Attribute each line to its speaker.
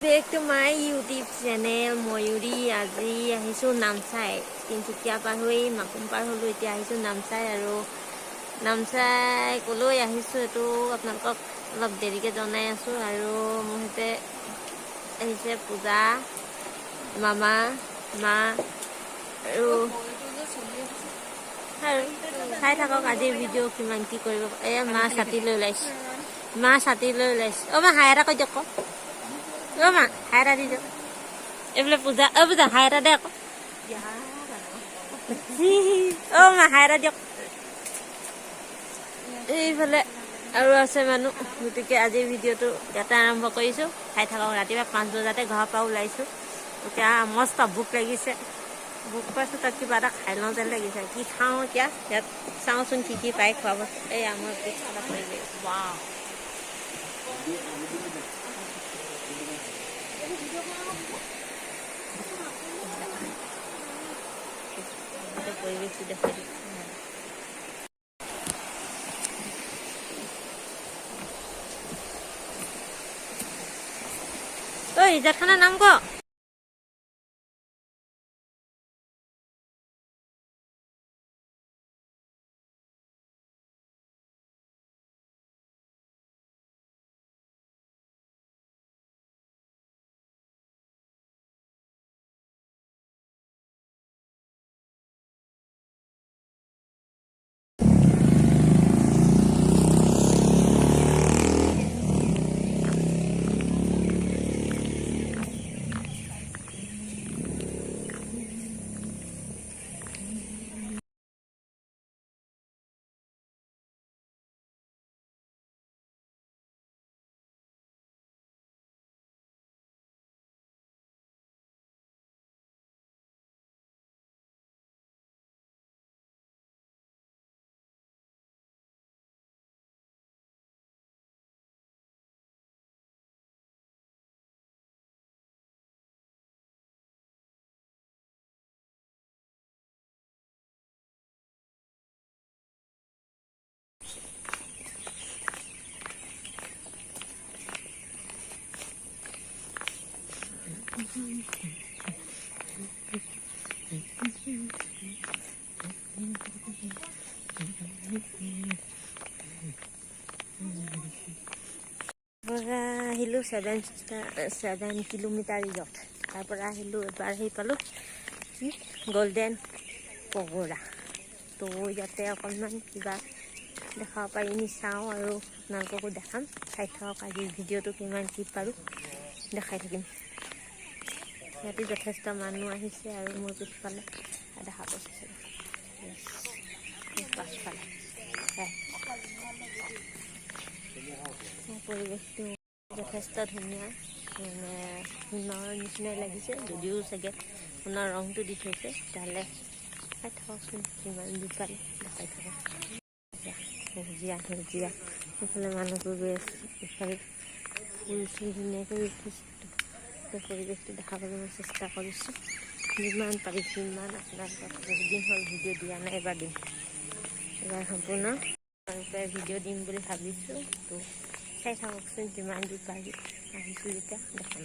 Speaker 1: Back to my YouTube channel ময়ূৰী আজি আহিছো নামচাই তিনচুকীয়া পাৰ হৈ মাকুম পাৰ হলো এতিয়া আহিছো নামচাই আৰু নামচাই কলৈ আহিছো এটো আপোনালোকক অলপ দেৰিকে জনাই আছো আৰু মোহতে আহিছে পূজা মামা মা আৰু চাই থাকক আজিৰ ভিডিঅ' কিমান কি কৰিব এয়া মা ছাতি লৈ ওলাইছে অ মা হাই এটা কৈ দিয়ক অ মা হাই এটা দি দিয়ক এইবোলে পূজা পূজা হাই এটা দে আকৌ অ মা হাই এটা দিয়ক এইফালে আৰু আছে মানুহ গতিকে আজিৰ ভিডিঅ'টো ইয়াতে আৰম্ভ কৰিছোঁ খাই থাকক ৰাতিপুৱা 5 বজাতে ঘৰৰ পৰা ওলাইছোঁ এতিয়া মস্ত ভোক লাগিছে ভোক পাইছোঁ তাত কিবা এটা খাই লওঁ যেন লাগিছে কি খাওঁ এতিয়া ইয়াত চাওঁচোন কি পাই খোৱাব এই আমাৰ পিছফালে পৰিৱেশ ৱাও পৰিৱেশটো দেখাই দিওঁ ঐ ইজাখানা নাম ক আহিলোঁ 7 কিলোমিটাৰ ৰিজৰ্ট তাৰ পৰা আহিলোঁ এবাৰ আহি পালোঁ গল্ডেন পগোৰা তো ইয়াতে অকণমান কিবা দেখাব পাৰিনি চাওঁ আৰু আপোনালোককো দেখাম চাই থাকক আজিৰ ভিডিঅ'টো কিমান কি পাৰোঁ দেখাই থাকিম ইয়াতে যথেষ্ট মানুহ আহিছে আৰু মোৰ পিছফালে দেখা পাইছে পাছফালে পৰিৱেশটো যথেষ্ট ধুনীয়া সোণৰ নিচিনাই লাগিছে যদিও চাগে সোণৰ ৰংটো দি থৈছে তেতিয়াহ'লে চাই থাককচোন কিমান দি পাৰি দেখাই থাকক সেউজীয়া সেইফালে মানুহবোৰ গৈ আছে ইফালে ফুল চুল ধুনীয়াকৈ ৰুই থৈছে পৰিৱেশটো দেখাবলৈ মই চেষ্টা কৰিছোঁ যিমান পাৰিছোঁ সিমান আপোনালোকক বহুত দিন হ'ল ভিডিঅ' দিয়া নাই এবাৰ দিম এবাৰ সম্পূৰ্ণ ভিডিঅ' দিম বুলি ভাবিছোঁ তো চাই থাককচোন যিমান দি পাৰি আহিছোঁ যেতিয়া দেখাম